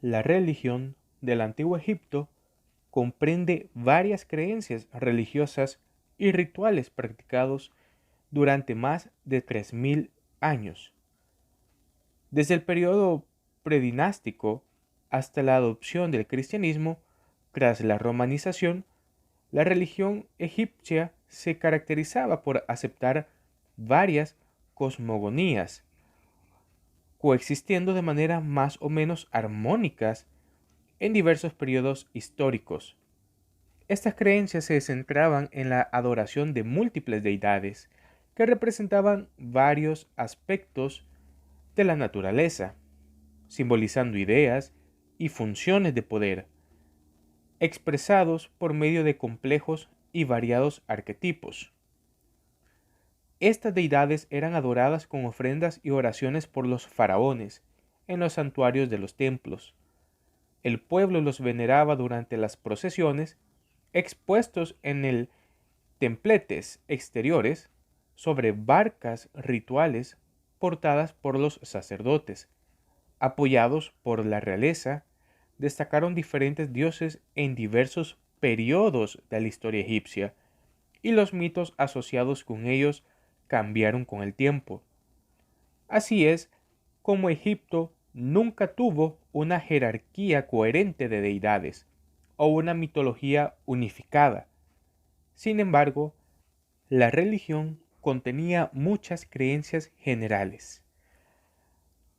La religión del Antiguo Egipto comprende varias creencias religiosas y rituales practicados durante más de 3000 años. Desde el periodo predinástico hasta la adopción del cristianismo, tras la romanización, la religión egipcia se caracterizaba por aceptar varias cosmogonías, coexistiendo de manera más o menos armónicas en diversos periodos históricos. Estas creencias se centraban en la adoración de múltiples deidades, que representaban varios aspectos de la naturaleza, simbolizando ideas y funciones de poder, expresados por medio de complejos y variados arquetipos. Estas deidades eran adoradas con ofrendas y oraciones por los faraones en los santuarios de los templos. El pueblo los veneraba durante las procesiones, expuestos en el templetes exteriores sobre barcas rituales portadas por los sacerdotes. Apoyados por la realeza, destacaron diferentes dioses en diversos periodos de la historia egipcia, y los mitos asociados con ellos cambiaron con el tiempo. Así es como Egipto nunca tuvo una jerarquía coherente de deidades o una mitología unificada. Sin embargo, la religión contenía muchas creencias generales.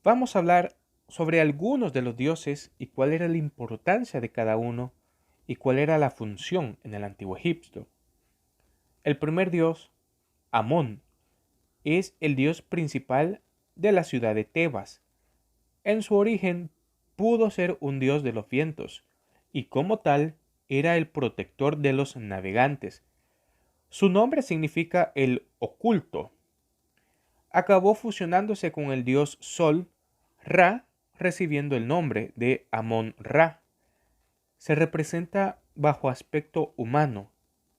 Vamos a hablar sobre algunos de los dioses y cuál era la importancia de cada uno y cuál era la función en el antiguo Egipto. El primer dios, Amón, es el dios principal de la ciudad de Tebas. En su origen pudo ser un dios de los vientos y como tal era el protector de los navegantes. Su nombre significa el oculto. Acabó fusionándose con el dios Sol, Ra, recibiendo el nombre de Amón-Ra. Se representa bajo aspecto humano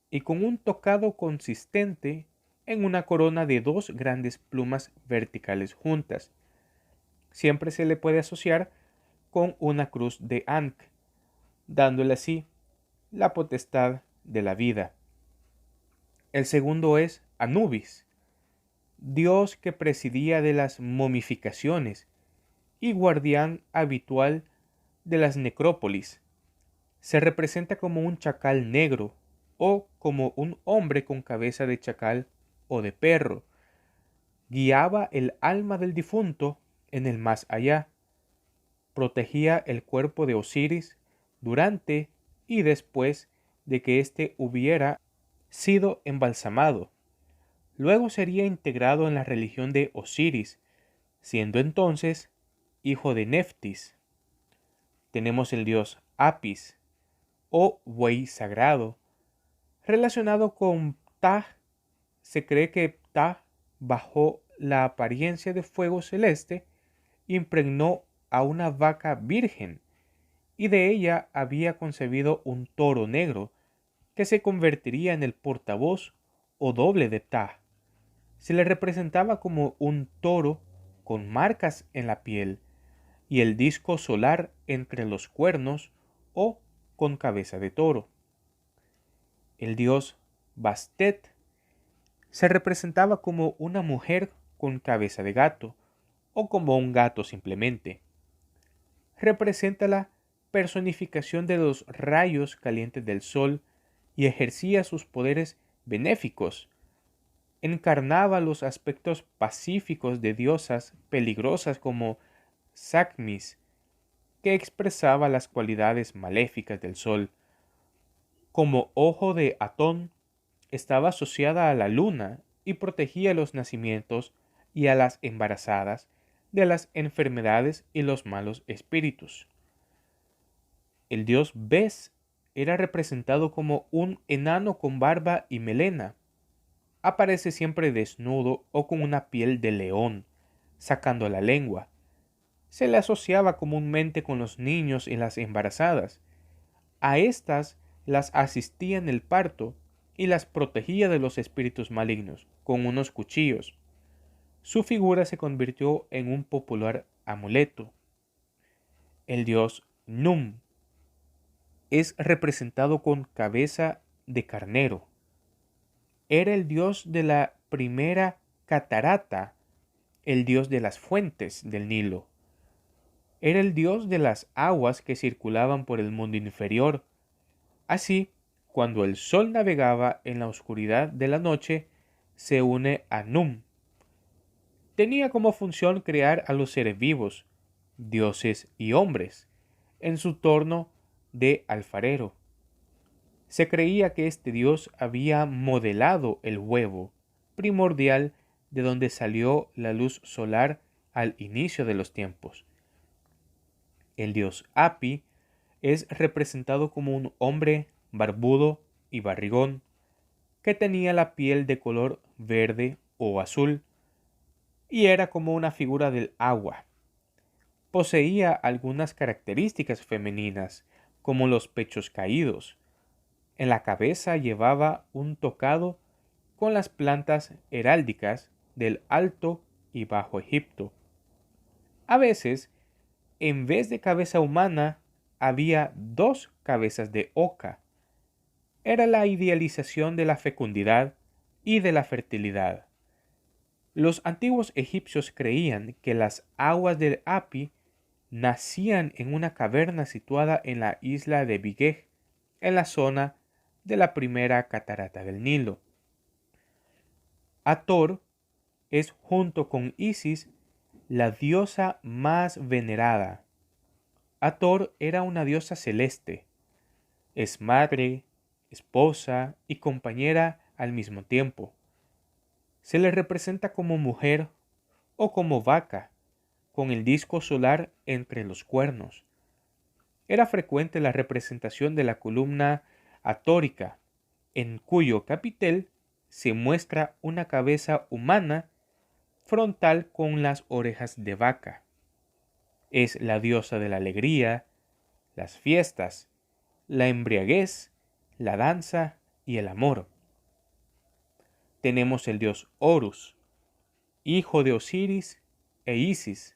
y con un tocado consistente en una corona de dos grandes plumas verticales juntas. Siempre se le puede asociar con una cruz de Ankh, dándole así la potestad de la vida. El segundo es Anubis, dios que presidía de las momificaciones y guardián habitual de las necrópolis. Se representa como un chacal negro o como un hombre con cabeza de chacal o de perro. Guiaba el alma del difunto en el más allá. Protegía el cuerpo de Osiris durante y después de que éste hubiera sido embalsamado. Luego sería integrado en la religión de Osiris, siendo entonces hijo de Neftis. Tenemos el dios Apis, o buey sagrado. Relacionado con Ptah, se cree que Ptah, bajo la apariencia de fuego celeste, impregnó a una vaca virgen, y de ella había concebido un toro negro, que se convertiría en el portavoz o doble de Ptah. Se le representaba como un toro con marcas en la piel y el disco solar entre los cuernos o con cabeza de toro. El dios Bastet se representaba como una mujer con cabeza de gato o como un gato simplemente. Representa la personificación de los rayos calientes del sol y ejercía sus poderes benéficos. Encarnaba los aspectos pacíficos de diosas peligrosas como Sakmis, que expresaba las cualidades maléficas del sol. Como ojo de Atón, estaba asociada a la luna y protegía los nacimientos y a las embarazadas de las enfermedades y los malos espíritus. El dios Bes era representado como un enano con barba y melena. Aparece siempre desnudo o con una piel de león, sacando la lengua. Se le asociaba comúnmente con los niños y las embarazadas. A estas las asistía en el parto y las protegía de los espíritus malignos con unos cuchillos. Su figura se convirtió en un popular amuleto. El dios Num es representado con cabeza de carnero. Era el dios de la primera catarata, el dios de las fuentes del Nilo. Era el dios de las aguas que circulaban por el mundo inferior. Así, cuando el sol navegaba en la oscuridad de la noche, se une a Num. Tenía como función crear a los seres vivos, dioses y hombres, en su torno de alfarero. Se creía que este dios había modelado el huevo primordial de donde salió la luz solar al inicio de los tiempos. El dios Api es representado como un hombre barbudo y barrigón que tenía la piel de color verde o azul y era como una figura del agua. Poseía algunas características femeninas, como los pechos caídos. En la cabeza llevaba un tocado con las plantas heráldicas del Alto y Bajo Egipto. A veces, en vez de cabeza humana, había dos cabezas de oca. Era la idealización de la fecundidad y de la fertilidad. Los antiguos egipcios creían que las aguas del Api nacían en una caverna situada en la isla de Bigej, en la zona de la primera catarata del Nilo. Hathor es, junto con Isis, la diosa más venerada. Hathor era una diosa celeste. Es madre, esposa y compañera al mismo tiempo. Se le representa como mujer o como vaca, con el disco solar entre los cuernos. Era frecuente la representación de la columna hatórica, en cuyo capitel se muestra una cabeza humana frontal con las orejas de vaca. Es la diosa de la alegría, las fiestas, la embriaguez, la danza y el amor. Tenemos el dios Horus, hijo de Osiris e Isis.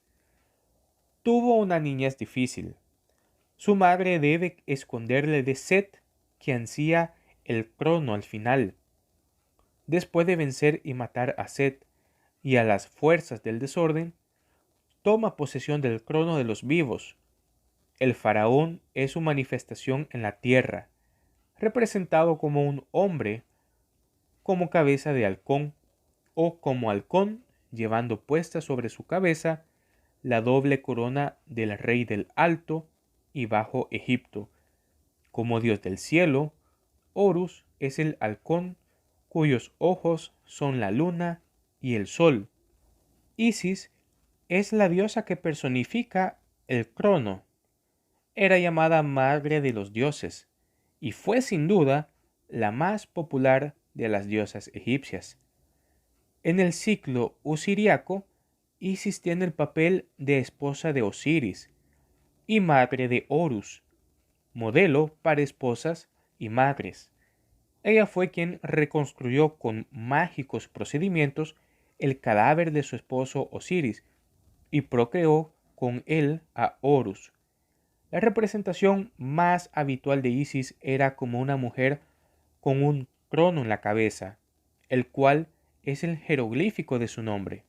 Tuvo una niñez difícil. Su madre debe esconderle de Set, que ansía el trono al final. Después de vencer y matar a Set y a las fuerzas del desorden, toma posesión del trono de los vivos. El faraón es su manifestación en la tierra, representado como un hombre, como cabeza de halcón, o como halcón llevando puesta sobre su cabeza la doble corona del rey del Alto y Bajo Egipto. Como dios del cielo, Horus es el halcón cuyos ojos son la luna y el sol. Isis es la diosa que personifica el crono. Era llamada madre de los dioses y fue sin duda la más popular de las diosas egipcias. En el ciclo osiriaco, Isis tiene el papel de esposa de Osiris y madre de Horus, modelo para esposas y madres. Ella fue quien reconstruyó con mágicos procedimientos el cadáver de su esposo Osiris y procreó con él a Horus. La representación más habitual de Isis era como una mujer con un trono en la cabeza, el cual es el jeroglífico de su nombre.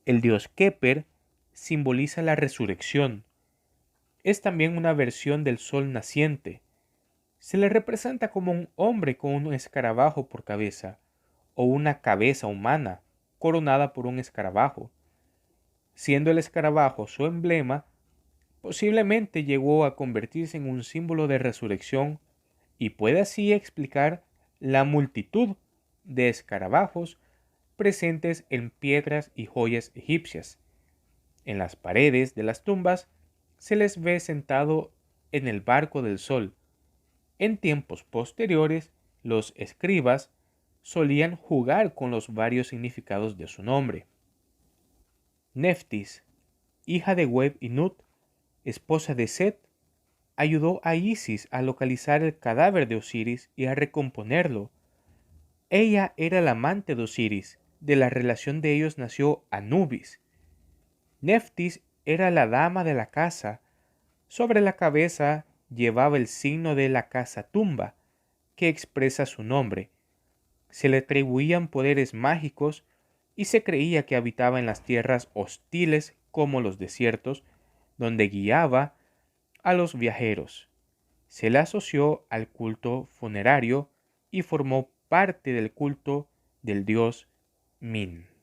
El dios Keper simboliza la resurrección. Es también una versión del sol naciente. Se le representa como un hombre con un escarabajo por cabeza, o una cabeza humana coronada por un escarabajo. Siendo el escarabajo su emblema, posiblemente llegó a convertirse en un símbolo de resurrección y puede así explicar la multitud de escarabajos presentes en piedras y joyas egipcias. En las paredes de las tumbas se les ve sentado en el barco del sol. En tiempos posteriores, los escribas solían jugar con los varios significados de su nombre. Neftis, hija de Web y Nut, esposa de Set, ayudó a Isis a localizar el cadáver de Osiris y a recomponerlo. Ella era la amante de Osiris. De la relación de ellos nació Anubis. Neftis era la dama de la casa, Sobre la cabeza llevaba el signo de la casa tumba, que expresa su nombre. Se le atribuían poderes mágicos y se creía que habitaba en las tierras hostiles como los desiertos, donde guiaba a los viajeros. Se le asoció al culto funerario y formó parte del culto del dios Min.